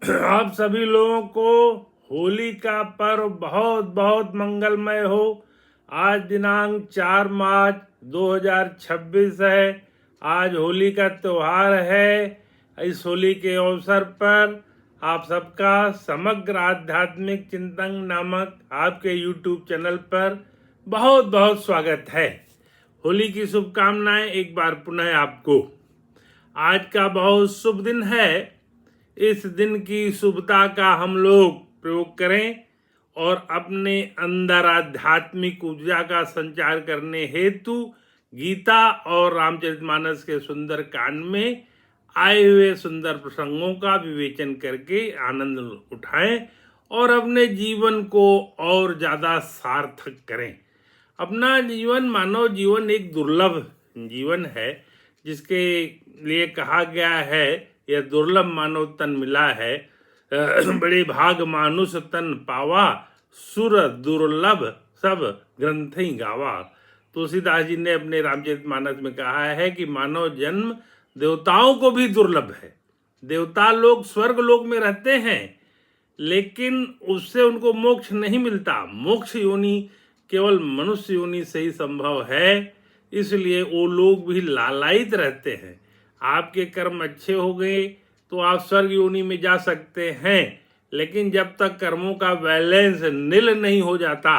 आप सभी लोगों को होली का पर्व बहुत बहुत मंगलमय हो। आज दिनांक 4 मार्च 2026 है। आज होली का त्यौहार है। इस होली के अवसर पर आप सबका समग्र आध्यात्मिक चिंतन नामक आपके YouTube चैनल पर बहुत बहुत स्वागत है। होली की शुभकामनाएं एक बार पुनः आपको। आज का बहुत शुभ दिन है। इस दिन की शुभता का हम लोग प्रयोग करें और अपने अंदर आध्यात्मिक ऊर्जा का संचार करने हेतु गीता और रामचरितमानस के सुंदर कांड में आए हुए सुंदर प्रसंगों का विवेचन करके आनंद उठाएं और अपने जीवन को और ज्यादा सार्थक करें। अपना जीवन, मानव जीवन एक दुर्लभ जीवन है जिसके लिए कहा गया है, यह दुर्लभ मानव तन मिला है। बड़े भाग मानुष तन पावा, सुर दुर्लभ सब ग्रंथ ही गावा। तुलसीदास जी ने अपने रामचरितमानस में कहा है कि मानव जन्म देवताओं को भी दुर्लभ है। देवता लोग स्वर्ग लोक में रहते हैं, लेकिन उससे उनको मोक्ष नहीं मिलता। मोक्ष योनि केवल मनुष्य योनि से ही संभव है, इसलिए वो लोग भी लालायित रहते हैं। आपके कर्म अच्छे हो गए तो आप स्वर्ग योनि में जा सकते हैं, लेकिन जब तक कर्मों का बैलेंस नील नहीं हो जाता,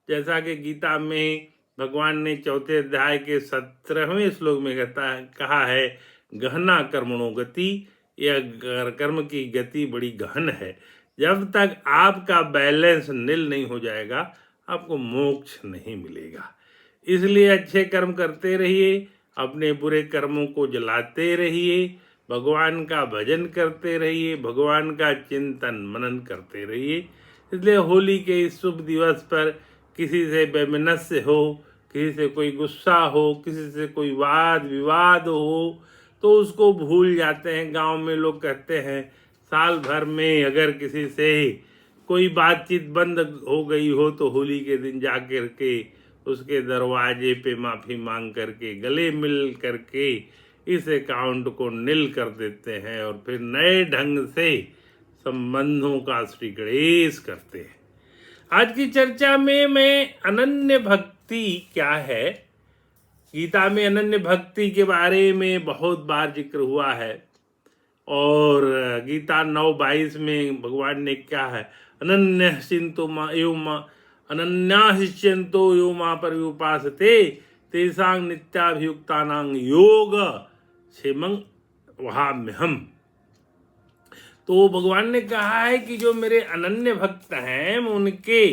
जैसा कि गीता में भगवान ने 4 अध्याय के 17वें श्लोक में कहा है, गहना कर्मणो गति, यह कर्म की गति बड़ी गहन है। जब तक आपका बैलेंस नील नहीं हो जाएगा, आपको मोक्ष नहीं मिलेगा। इसलिए अच्छे कर्म करते रहिए, अपने बुरे कर्मों को जलाते रहिए, भगवान का भजन करते रहिए, भगवान का चिंतन मनन करते रहिए। इसलिए होली के इस शुभ दिवस पर किसी से वैमनस्य हो, किसी से कोई गुस्सा हो, किसी से कोई वाद विवाद हो, तो उसको भूल जाते हैं। गांव में लोग कहते हैं, साल भर में अगर किसी से कोई बातचीत बंद हो गई हो तो होली के दिन जाकर के उसके दरवाजे पे माफी मांग करके, गले मिल करके इस अकाउंट को नील कर देते हैं और फिर नए ढंग से संबंधों का श्री गणेश करते हैं। आज की चर्चा में मैं अनन्य भक्ति क्या है, गीता में अनन्य भक्ति के बारे में बहुत बार जिक्र हुआ है और गीता 9:22 में भगवान ने क्या है, अनन्य चिंतो अनन्याशिष्यन्तो यो मा पर्युपासते तेषां नित्याभियुक्तानां योग क्षेमं वहाम्यहम्। तो भगवान ने कहा है कि जो मेरे अनन्य भक्त हैं, उनके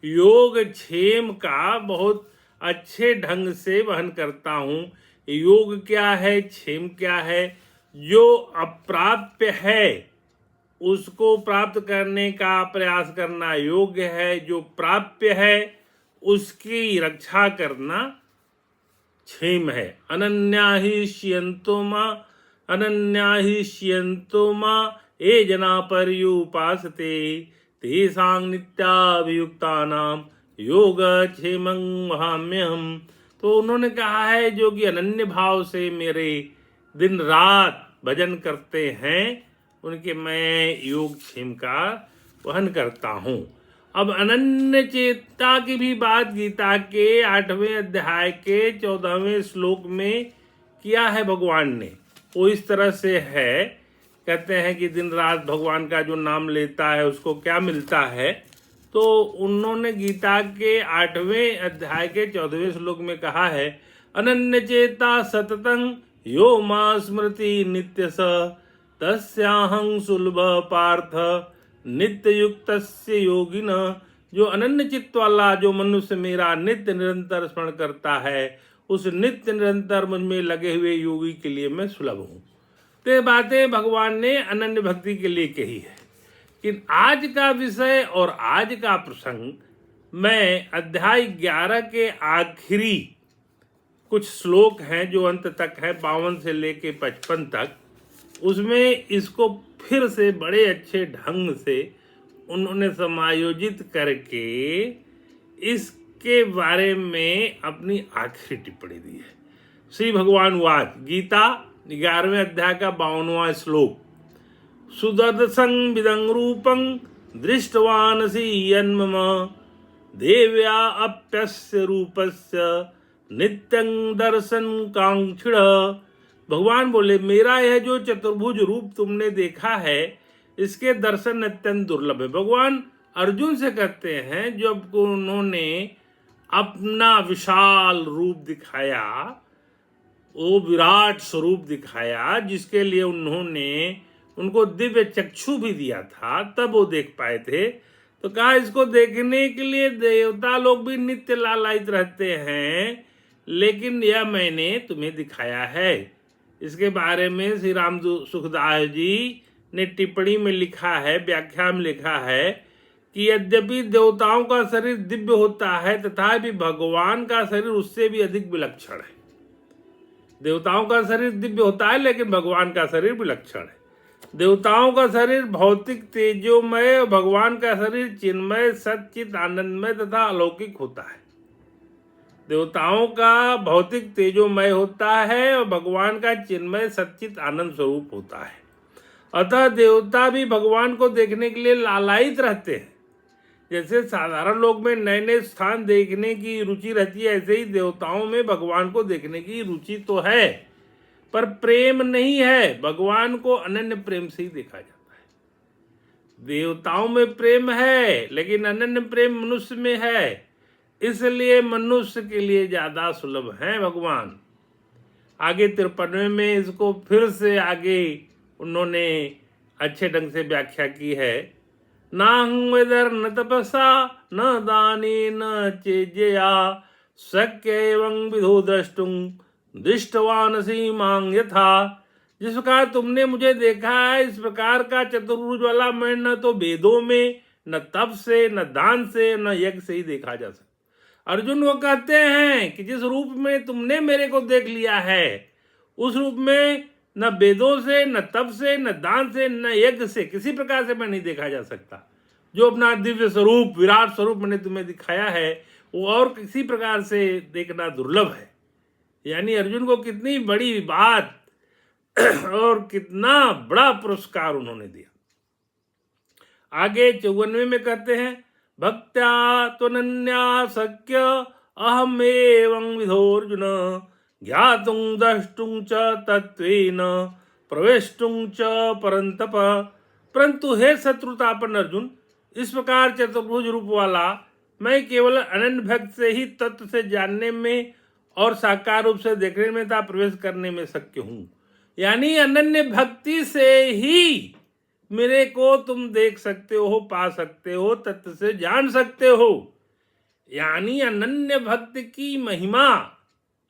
योग क्षेम का बहुत अच्छे ढंग से वहन करता हूँ। योग क्या है, क्षेम क्या है? जो अप्राप्य है उसको प्राप्त करने का प्रयास करना योग्य है, जो प्राप्य है उसकी रक्षा करना क्षेम है। अनन्या ही श्यंतो मा ये जना पर्युपासते तेषां नित्याभियुक्तानां योग क्षेमं वहाम्यहम्। तो उन्होंने कहा है, जो कि अनन्य भाव से मेरे दिन रात भजन करते हैं, उनके मैं योग क्षेम का वहन करता हूँ। अब अनन्य चेतता की भी बात गीता के 8वें अध्याय के 14वें श्लोक में किया है भगवान ने। वो इस तरह से है, कहते हैं कि दिन रात भगवान का जो नाम लेता है उसको क्या मिलता है। तो उन्होंने गीता के 8वें अध्याय के 14वें श्लोक में कहा है, अनन्य चेता सततं यो मा स्मृति नित्य स तस्याहं सुलभ पार्थ नित्य युक्तस्य योगिन। जो अनन्य चित्त वाला जो मनुष्य मेरा नित्य निरंतर स्मरण करता है, उस नित्य निरंतर मुझ में लगे हुए योगी के लिए मैं सुलभ हूँ। तो ये बातें भगवान ने अनन्य भक्ति के लिए कही है। कि आज का विषय और आज का प्रसंग मैं अध्याय 11 के आखिरी कुछ श्लोक हैं जो अंत तक है, 52 से लेके 55 तक, उसमें इसको फिर से बड़े अच्छे ढंग से उन्होंने समायोजित करके इसके बारे में अपनी आखिरी टिप्पणी दी है। श्री भगवान वाच, गीता 11वें अध्याय का 52वां श्लोक, सुदर्शन विदं रूपं दृष्टवानसि यन्मम देव्या अप्यस्य रूपस्य नित्यं दर्शन कांक्षिण। भगवान बोले, मेरा यह जो चतुर्भुज रूप तुमने देखा है इसके दर्शन अत्यंत दुर्लभ है। भगवान अर्जुन से कहते हैं, जब उन्होंने अपना विशाल रूप दिखाया, वो विराट स्वरूप दिखाया जिसके लिए उन्होंने उनको दिव्य चक्षु भी दिया था, तब वो देख पाए थे। तो कहा, इसको देखने के लिए देवता लोग भी नित्य लालायित रहते हैं, लेकिन यह मैंने तुम्हें दिखाया है। इसके बारे में श्री राम सुखदास जी ने टिप्पणी में लिखा है, व्याख्या में लिखा है कि यद्यपि देवताओं का शरीर दिव्य होता है तथापि भगवान का शरीर उससे भी अधिक विलक्षण है। देवताओं का शरीर दिव्य होता है लेकिन भगवान का शरीर विलक्षण है। देवताओं का शरीर भौतिक तेजोमय, भगवान का शरीर चिन्मय सच्चित आनंदमय तथा अलौकिक होता है। देवताओं का भौतिक तेजोमय होता है और भगवान का चिन्मय सच्चित आनंद स्वरूप होता है। अतः देवता भी भगवान को देखने के लिए लालायित रहते हैं। जैसे साधारण लोग में नए नए स्थान देखने की रुचि रहती है, ऐसे ही देवताओं में भगवान को देखने की रुचि तो है, पर प्रेम नहीं है। भगवान को अनन्य प्रेम से ही देखा जाता है। देवताओं में प्रेम है लेकिन अनन्य प्रेम मनुष्य में है, इसलिए मनुष्य के लिए ज्यादा सुलभ है भगवान। आगे 53वें में इसको फिर से आगे उन्होंने अच्छे ढंग से व्याख्या की है। नाहं वेदर न तपसा न दाने न चेजया शक्य एवं विधो द्रष्टुं दृष्टवानसि मां यथा। जिस प्रकार तुमने मुझे देखा है इस प्रकार का चतुर्भुज वाला मैं न तो वेदों में, न तप से, न दान से, न यज्ञ से ही देखा जा सकता। अर्जुन वो कहते हैं कि जिस रूप में तुमने मेरे को देख लिया है उस रूप में न वेदों से, न तप से, न दान से, न यज्ञ से किसी प्रकार से मैं नहीं देखा जा सकता। जो अपना दिव्य स्वरूप, विराट स्वरूप मैंने तुम्हें दिखाया है वो और किसी प्रकार से देखना दुर्लभ है। यानी अर्जुन को कितनी बड़ी बात और कितना बड़ा पुरस्कार उन्होंने दिया। आगे 54वें में कहते हैं, भक्त्या त्वनन्या शक्य अहमेवं विधोर्जुन ज्ञातुं द्रष्टुं च तत्त्वेन प्रवेष्टुं च परंतप। परंतु हे शत्रुतापन अर्जुन, इस प्रकार चतुर्भुज रूप वाला मैं केवल अनन्य भक्त से ही तत्व से जानने में और साकार रूप से देखने में तथा प्रवेश करने में शक्य हूँ। यानी अनन्य भक्ति से ही मेरे को तुम देख सकते हो, पा सकते हो, तत्व से जान सकते हो। यानी अनन्य भक्ति की महिमा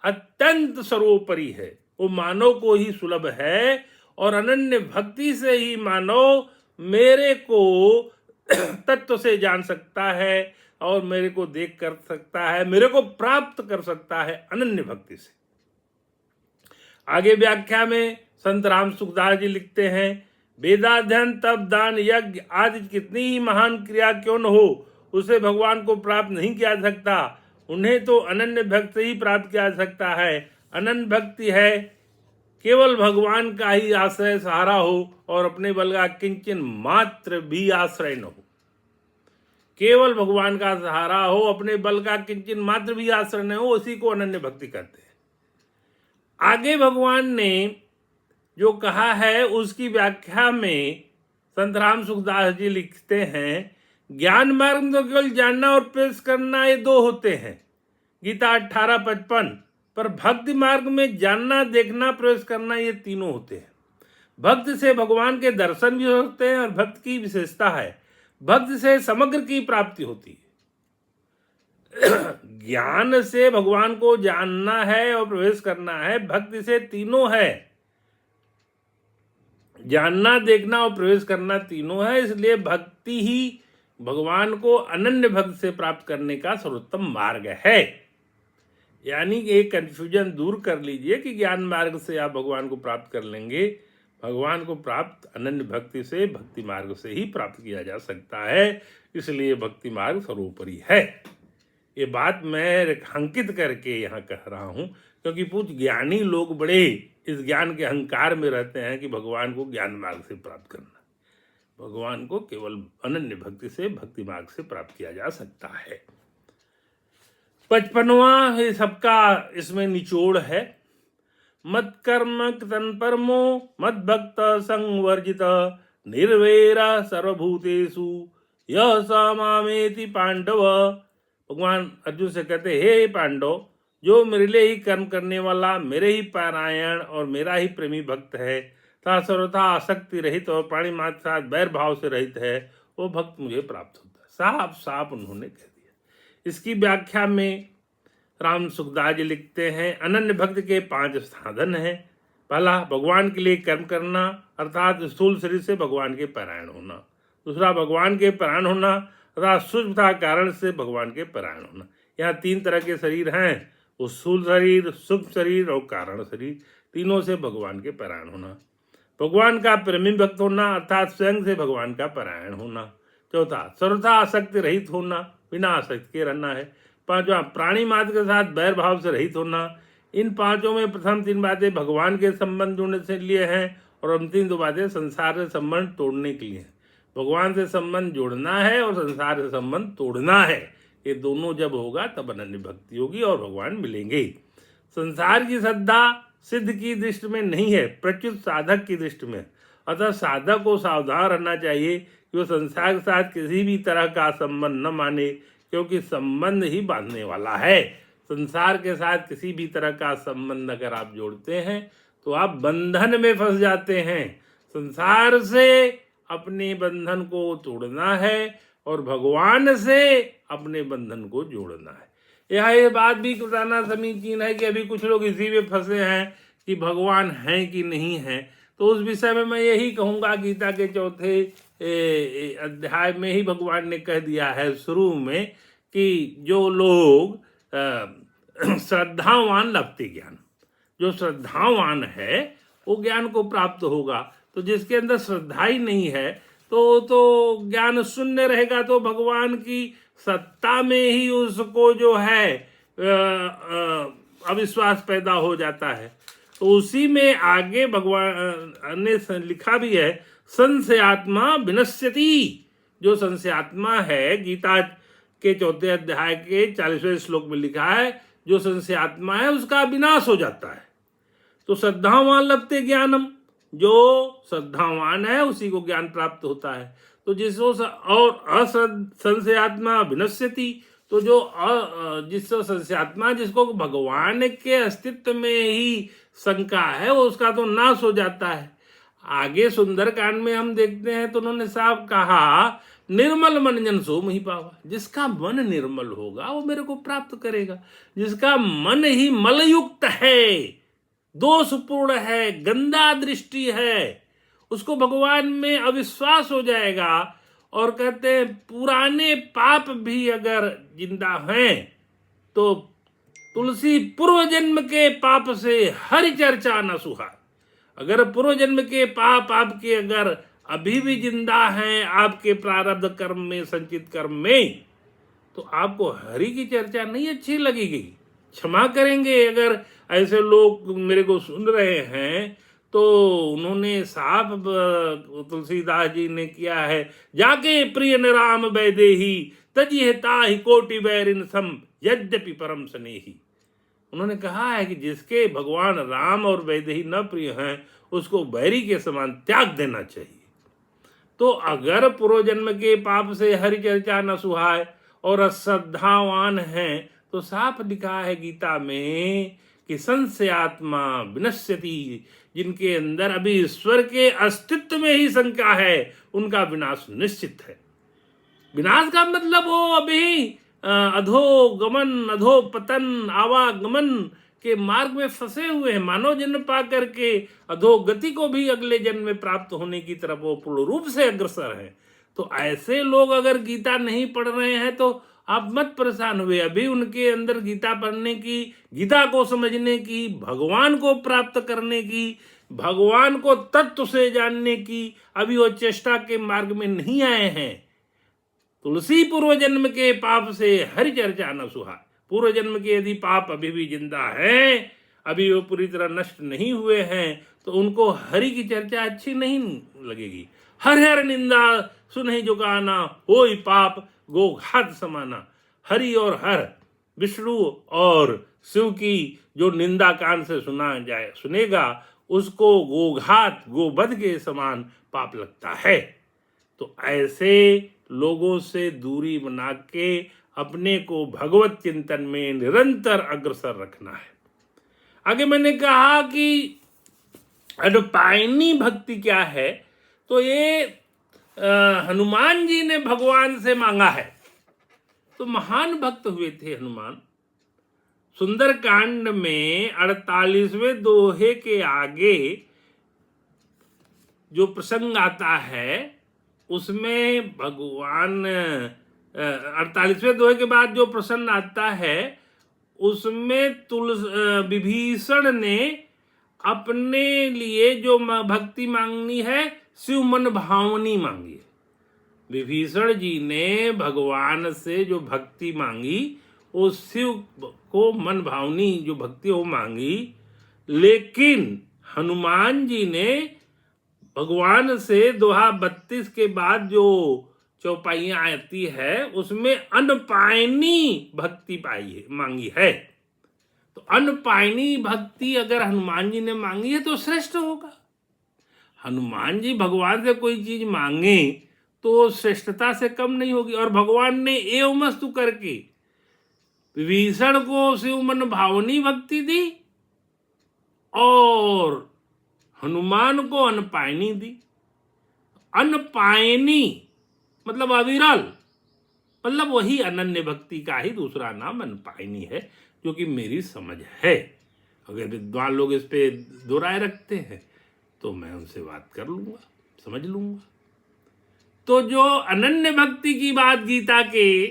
अत्यंत सर्वोपरि है, वो मानव को ही सुलभ है और अनन्य भक्ति से ही मानव मेरे को तत्व से जान सकता है और मेरे को देख कर सकता है, मेरे को प्राप्त कर सकता है अनन्य भक्ति से। आगे व्याख्या में संत राम सुखदास जी लिखते हैं, वेदाध्ययन तप दान यज्ञ आदि कितनी ही महान क्रिया क्यों न हो उसे भगवान को प्राप्त नहीं किया जा सकता। उन्हें तो अनन्य भक्ति ही प्राप्त किया जा सकता है। अनन्य भक्ति है केवल भगवान का ही आश्रय सहारा हो और अपने बल का किंचन मात्र भी आश्रय न हो। केवल भगवान का सहारा हो, अपने बल का किंचन मात्र भी आश्रय न हो, उसी को अनन्य भक्ति कहते हैं। आगे भगवान ने जो कहा है उसकी व्याख्या में संत राम सुखदास जी लिखते हैं, ज्ञान मार्ग में तो केवल जानना और पेश करना ये दो होते हैं, गीता 18:55, पर भक्ति मार्ग में जानना, देखना, प्रवेश करना ये तीनों होते हैं। भक्ति से भगवान के दर्शन भी होते हैं और भक्ति की विशेषता है भक्ति से समग्र की प्राप्ति होती है। ज्ञान से भगवान को जानना है और प्रवेश करना है, भक्ति से तीनों है, जानना, देखना और प्रवेश करना तीनों है। इसलिए भक्ति ही भगवान को अनन्य भक्त से प्राप्त करने का सर्वोत्तम मार्ग है। यानी एक कंफ्यूजन दूर कर लीजिए कि ज्ञान मार्ग से आप भगवान को प्राप्त कर लेंगे। भगवान को प्राप्त अनन्य भक्ति से, भक्ति मार्ग से ही प्राप्त किया जा सकता है। इसलिए भक्ति मार्ग सर्वोपरि है। ये बात मैं रेखांकित करके यहाँ कह रहा हूँ क्योंकि कुछ ज्ञानी लोग बड़े इस ज्ञान के अहंकार में रहते हैं कि भगवान को ज्ञान मार्ग से प्राप्त करना। भगवान को केवल अनन्य भक्ति से, भक्ति मार्ग से प्राप्त किया जा सकता है। 55वां ये सबका इसमें निचोड़ है। मत कर्म तन परमो मत भक्त संवर्जित निर्वैर सर्वभूतेषु यह स मामेति पांडव। भगवान अर्जुन से कहते, हे पांडव, जो मेरे लिए ही कर्म करने वाला, मेरे ही पारायण और मेरा ही प्रेमी भक्त है, तथा सर्वथा आसक्ति रहित और प्राणी मात्र साथ बैर भाव से रहित है, वो भक्त मुझे प्राप्त होता है। साफ साफ उन्होंने कह दिया। इसकी व्याख्या में राम सुखदास जी लिखते हैं, अनन्य भक्त के 5 साधन हैं। पहला, भगवान के लिए कर्म करना, अर्थात स्थूल शरीर से भगवान के पारायण होना। दूसरा, भगवान के पारायण होना अर्थात सूक्ष्मता कारण से भगवान के पारायण होना। यहाँ 3 तरह के शरीर हैं, वो स्थूल शरीर, सूक्ष्म शरीर और कारण शरीर, तीनों से भगवान के पारायण होना। भगवान का प्रेमी भक्त होना अर्थात स्वयं से भगवान का पारायण होना। चौथा, सर्वथा आसक्ति रहित होना, बिना आसक्ति के रहना है। 5वां, प्राणी मात्र के साथ बैर भाव से रहित होना। इन 5 में प्रथम 3 बातें भगवान के संबंध जोड़ने से लिए हैं और अंतिम 2 बातें संसार से संबंध तोड़ने के लिए हैं। भगवान से संबंध जोड़ना है और संसार से संबंध तोड़ना है। ये दोनों जब होगा तब अनन्य भक्ति होगी और भगवान मिलेंगे। संसार की श्रद्धा सिद्ध की दृष्टि में नहीं है, प्रच्युत साधक की दृष्टि में। अतः साधक को सावधान रहना चाहिए कि वो संसार के साथ किसी भी तरह का संबंध न माने, क्योंकि संबंध ही बांधने वाला है। संसार के साथ किसी भी तरह का संबंध अगर आप जोड़ते हैं तो आप बंधन में फंस जाते हैं। संसार से अपने बंधन को तोड़ना है और भगवान से अपने बंधन को जोड़ना है। यह ये बात भी बताना समीचीन है कि अभी कुछ लोग इसी में फंसे हैं कि भगवान हैं कि नहीं हैं। तो उस विषय में मैं यही कहूँगा, गीता के 4थे अध्याय में ही भगवान ने कह दिया है शुरू में कि जो लोग श्रद्धावान लभते ज्ञान, जो श्रद्धावान है वो ज्ञान को प्राप्त होगा। तो जिसके अंदर श्रद्धा ही नहीं है तो ज्ञान शून्य रहेगा, तो भगवान की सत्ता में ही उसको जो है अविश्वास पैदा हो जाता है। तो उसी में आगे भगवान ने लिखा भी है, संशयात्मा विनश्यति। जो संशयात्मा है, गीता के 4थे अध्याय के 40वें श्लोक में लिखा है, जो संशयात्मा है उसका विनाश हो जाता है। तो श्रद्धावान लभते ज्ञानम, जो श्रद्धावान है उसी को ज्ञान प्राप्त होता है। तो जिसको और असंशयात्मा विनश्यति, तो जो जिसको संशयात्मा, जिसको भगवान के अस्तित्व में ही शंका है, वो उसका तो नाश हो जाता है। आगे सुंदरकांड में हम देखते हैं तो उन्होंने साफ कहा, निर्मल मन जन सो मही पावा। जिसका मन निर्मल होगा वो मेरे को प्राप्त करेगा। जिसका मन ही मलयुक्त है, दोषपूर्ण है, गंदा दृष्टि है, उसको भगवान में अविश्वास हो जाएगा। और कहते हैं पुराने पाप भी अगर जिंदा हैं तो तुलसी पूर्व जन्म के पाप से हरि चर्चा न सुहा। अगर पूर्व जन्म के पाप आपके अगर अभी भी जिंदा हैं आपके प्रारब्ध कर्म में, संचित कर्म में, तो आपको हरि की चर्चा नहीं अच्छी लगेगी। क्षमा करेंगे अगर ऐसे लोग मेरे को सुन रहे हैं। तो उन्होंने साफ तुलसीदास जी ने किया है, जाके प्रिय न राम वैदेही तजिह ताहि कोटि बैरिन सम यद्यपि परम स्नेही। उन्होंने कहा है कि जिसके भगवान राम और वैदेही न प्रिय हैं उसको बैरी के समान त्याग देना चाहिए। तो अगर पूर्व जन्म के पाप से हरि चर्चा न सुहाए और अश्रद्धावान हैं, तो साफ लिखा है गीता में कि संशयात्मा विनश्यति। जिनके अंदर अभी ईश्वर के अस्तित्व में ही शंका है, उनका विनाश निश्चित है। विनाश का मतलब वो अभी अधोगमन, अधोपतन, आवागमन के मार्ग में फंसे हुए हैं। मानव जन्म पा करके अधोगति को भी अगले जन्म में प्राप्त होने की तरफ वो पूर्ण रूप से अग्रसर है। तो ऐसे लोग अगर गीता नहीं पढ़ रहे हैं तो आप मत परेशान हुए। अभी उनके अंदर गीता पढ़ने की, गीता को समझने की, भगवान को प्राप्त करने की, भगवान को तत्व से जानने की अभी वो चेष्टा के मार्ग में नहीं आए हैं। तुलसी पूर्व जन्म के पाप से हरि चर्चा न सुहा। पूर्व जन्म के यदि पाप अभी भी जिंदा हैं, अभी वो पूरी तरह नष्ट नहीं हुए हैं, तो उनको हरि की चर्चा अच्छी नहीं लगेगी। हर हर निंदा सुनहि जो गाना, होई पाप गोघात समाना। हरि और हर, विष्णु और शिव की जो निंदा कान से सुनेगा उसको गोघात गोवध के समान पाप लगता है। तो ऐसे लोगों से दूरी बना के अपने को भगवत चिंतन में निरंतर अग्रसर रखना है। आगे मैंने कहा कि अनपायनी भक्ति क्या है, तो ये हनुमान जी ने भगवान से मांगा है। तो महान भक्त हुए थे हनुमान। सुंदरकांड में 48वें दोहे के आगे जो प्रसंग आता है उसमें भगवान 48वें दोहे के बाद जो प्रसंग आता है उसमें विभीषण ने अपने लिए जो भक्ति मांगनी है शिव मन भावनी मांगी है। विभीषण जी ने भगवान से जो भक्ति मांगी वो शिव को मन भावनी जो भक्ति वो मांगी, लेकिन हनुमान जी ने भगवान से दोहा 32 के बाद जो चौपाइयां आती है उसमें अनपायनी भक्ति मांगी है। तो अनपायनी भक्ति अगर हनुमान जी ने मांगी है तो श्रेष्ठ होगा। हनुमान जी भगवान से कोई चीज मांगे तो श्रेष्ठता से कम नहीं होगी। और भगवान ने एवमस्तु करके विभीषण को शिव मन भावनी भक्ति दी और हनुमान को अनपायनी दी। अनपायनी मतलब अविरल, मतलब वही अनन्य भक्ति का ही दूसरा नाम अनपायनी है, जो कि मेरी समझ है। अगर विद्वान लोग इस पे दो राय रखते हैं तो मैं उनसे बात कर लूंगा, समझ लूंगा। तो जो अनन्य भक्ति की बात गीता के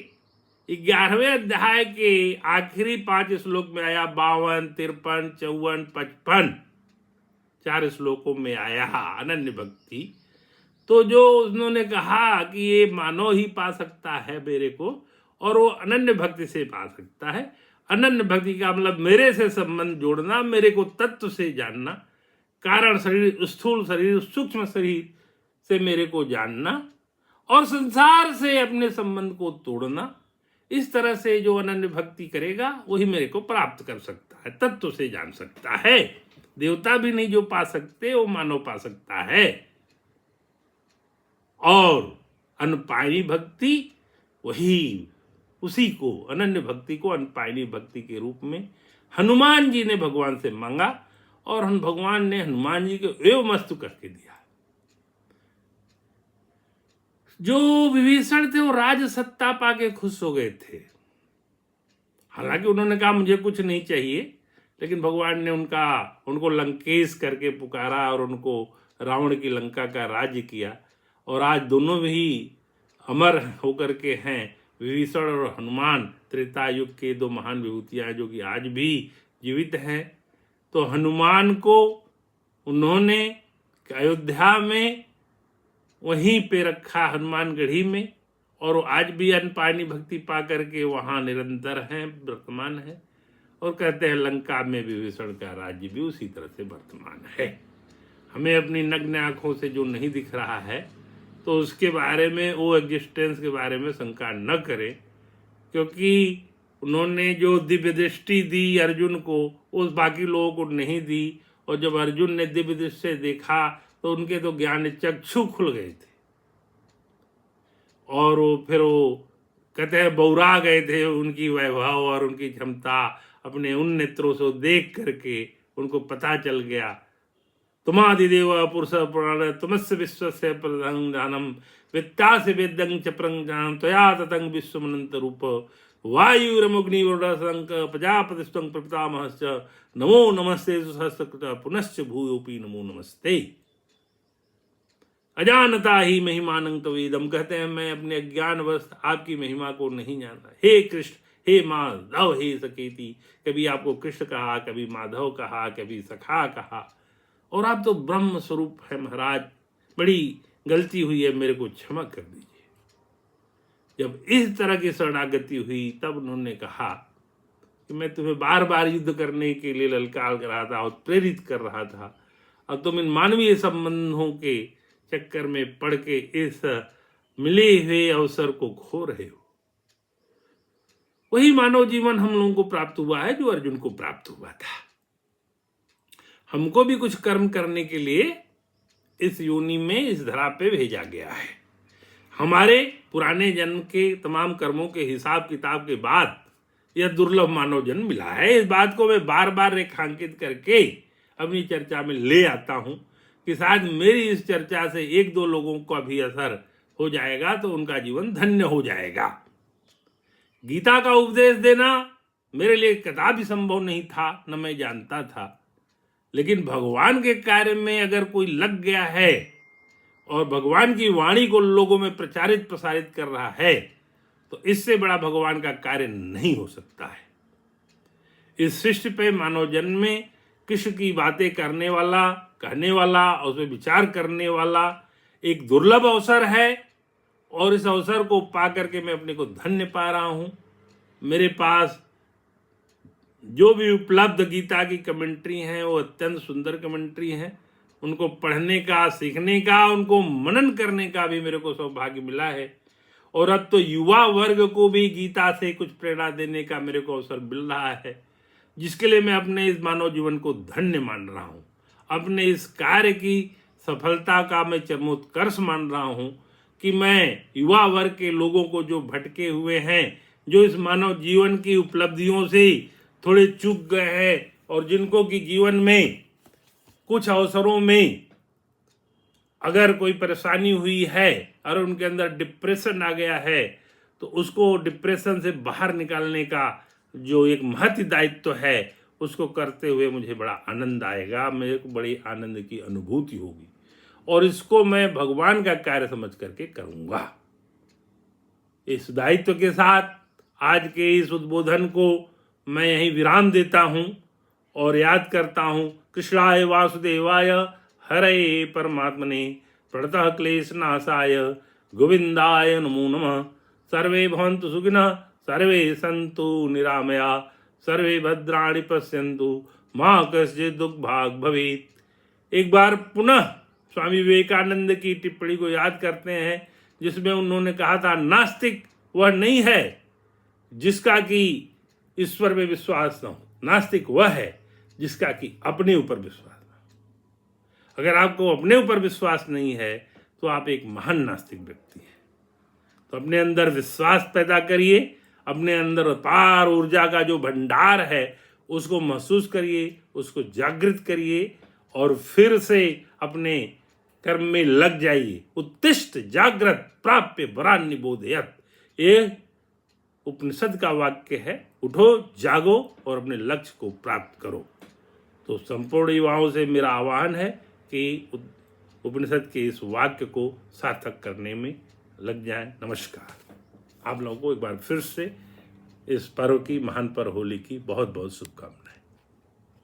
11वें अध्याय के आखिरी 5 श्लोक में आया, 52, 53, 54, 55 4 श्लोकों में आया अनन्य भक्ति। तो जो उन्होंने कहा कि ये मानव ही पा सकता है मेरे को, और वो अनन्य भक्ति से पा सकता है। अनन्य भक्ति का मतलब मेरे से संबंध जोड़ना, मेरे को तत्व से जानना, कारण शरीर, स्थूल शरीर, सूक्ष्म शरीर से मेरे को जानना और संसार से अपने संबंध को तोड़ना। इस तरह से जो अनन्य भक्ति करेगा वही मेरे को प्राप्त कर सकता है, तत्व से जान सकता है। देवता भी नहीं जो पा सकते वो मानव पा सकता है। और अनपायनी भक्ति वही, उसी को, अनन्य भक्ति को अनपायनी भक्ति के रूप में हनुमान जी ने भगवान से मांगा और भगवान ने हनुमान जी को एवमस्तु करके दिया। जो विभीषण थे वो राज सत्ता पाके खुश हो गए थे। हालांकि उन्होंने कहा मुझे कुछ नहीं चाहिए, लेकिन भगवान ने उनको लंकेश करके पुकारा और उनको रावण की लंका का राज्य किया। और आज दोनों भी अमर होकर के हैं। विभीषण और हनुमान त्रेता युग के 2 महान विभूतियां जो कि आज भी जीवित हैं। तो हनुमान को उन्होंने अयोध्या में वहीं पे रखा, हनुमानगढ़ी में, और आज भी अनपायनी भक्ति पा करके वहाँ निरंतर हैं, वर्तमान है। और कहते हैं लंका में विभीषण का राज्य भी उसी तरह से वर्तमान है। हमें अपनी नग्न आंखों से जो नहीं दिख रहा है तो उसके बारे में, वो एग्जिस्टेंस के बारे में शंका न करें, क्योंकि उन्होंने जो दिव्य दृष्टि दी अर्जुन को उस बाकी लोगों को नहीं दी। और जब अर्जुन ने दिव्य दृष्टि से देखा तो उनके तो ज्ञान चक्षु खुल गए थे और फिर वो कहते हैं बौरा गए थे। उनकी वैभव और उनकी क्षमता अपने उन नेत्रों से देख करके उनको पता चल गया। तुमादिदेव पुरुष पुराण तुमस्य विश्वस्य प्रदं जानम वित्तास्य वेदं च प्रं जानम त्वया ततं विश्वमनंत रूप वायुरमुग्निवरुणसंक प्रजापतिस्त्वं प्रपितामहश्च नमो नमस्ते सहस्रकृत पुनश्च भूयोपि नमो नमस्ते। अजानता ही महिमानं तवेदम, कहते हैं मैं अपने अज्ञानवश आपकी महिमा को नहीं जानता। हे कृष्ण, हे माधव, हे सकेती, कभी आपको कृष्ण कहा, कभी माधव कहा, कभी सखा कहा, और आप तो ब्रह्म स्वरूप है महाराज। बड़ी गलती हुई है, मेरे को क्षमा कर दीजिए। जब इस तरह की शरणागति हुई तब उन्होंने कहा कि मैं तुम्हें बार बार युद्ध करने के लिए ललकार कर रहा था और प्रेरित कर रहा था, अब तुम इन मानवीय संबंधों के चक्कर में पड़ के इस मिले हुए अवसर को खो रहे हो। वही मानव जीवन हम लोगों को प्राप्त हुआ है जो अर्जुन को प्राप्त हुआ था। हमको भी कुछ कर्म करने के लिए इस योनि में, इस धरा पे भेजा गया है। हमारे पुराने जन्म के तमाम कर्मों के हिसाब किताब के बाद यह दुर्लभ मानव जन्म मिला है। इस बात को मैं बार बार रेखांकित करके अपनी चर्चा में ले आता हूं कि शायद मेरी इस चर्चा से एक दो लोगों का भी असर हो जाएगा तो उनका जीवन धन्य हो जाएगा। गीता का उपदेश देना मेरे लिए कदापि संभव नहीं था, न मैं जानता था, लेकिन भगवान के कार्य में अगर कोई लग गया है और भगवान की वाणी को लोगों में प्रचारित प्रसारित कर रहा है तो इससे बड़ा भगवान का कार्य नहीं हो सकता है। इस सृष्टि पे मानव जन्म में कृष्ण की बातें करने वाला, कहने वाला और उस पर विचार करने वाला एक दुर्लभ अवसर है और इस अवसर को पा करके मैं अपने को धन्य पा रहा हूं। मेरे पास जो भी उपलब्ध गीता की कमेंट्री हैं वो अत्यंत सुंदर कमेंट्री हैं। उनको पढ़ने का, सीखने का, उनको मनन करने का भी मेरे को सौभाग्य मिला है। और अब तो युवा वर्ग को भी गीता से कुछ प्रेरणा देने का मेरे को अवसर मिल रहा है, जिसके लिए मैं अपने इस मानव जीवन को धन्य मान रहा हूँ। अपने इस कार्य की सफलता का मैं चरमोत्कर्ष मान रहा हूँ कि मैं युवा वर्ग के लोगों को जो भटके हुए हैं, जो इस मानव जीवन की उपलब्धियों से थोड़े चूक गए हैं और जिनको कि जीवन में कुछ अवसरों में अगर कोई परेशानी हुई है और उनके अंदर डिप्रेशन आ गया है तो उसको डिप्रेशन से बाहर निकालने का जो एक महत्व दायित्व है उसको करते हुए मुझे बड़ा आनंद आएगा, मेरे को बड़ी आनंद की अनुभूति होगी और इसको मैं भगवान का कार्य समझ करके करूँगा। इस दायित्व के साथ आज के इस उद्बोधन को मैं यहीं विराम देता हूँ और याद करता हूँ कृष्णाय वासुदेवाय हरे परमात्मने प्रणतः क्लेशनाशाय गोविंदाय नमो नमः। सर्वे भवन्तु सुखिनः, सर्वे सन्तु निरामया, सर्वे भद्राणि पश्यन्तु, मा कश्चित् दुःखभाग् भवेत्। एक बार पुनः स्वामी विवेकानंद की टिप्पणी को याद करते हैं जिसमें उन्होंने कहा था, नास्तिक वह नहीं है जिसका कि ईश्वर में विश्वास न हो, नास्तिक वह है जिसका कि अपने ऊपर विश्वास न हो। अगर आपको अपने ऊपर विश्वास नहीं है तो आप एक महान नास्तिक व्यक्ति हैं। तो अपने अंदर विश्वास पैदा करिए, अपने अंदर अपार ऊर्जा का जो भंडार है उसको महसूस करिए, उसको जागृत करिए और फिर से अपने कर्म में लग जाइए। उत्तिष्ठ जागृत प्राप्य वरान् निबोधयत्, ये उपनिषद का वाक्य है। उठो, जागो और अपने लक्ष्य को प्राप्त करो। तो संपूर्ण युवाओं से मेरा आह्वान है कि उपनिषद के इस वाक्य को सार्थक करने में लग जाएं। नमस्कार। आप लोगों को एक बार फिर से इस पर्व की, महान पर्व होली की बहुत बहुत शुभकामनाएं।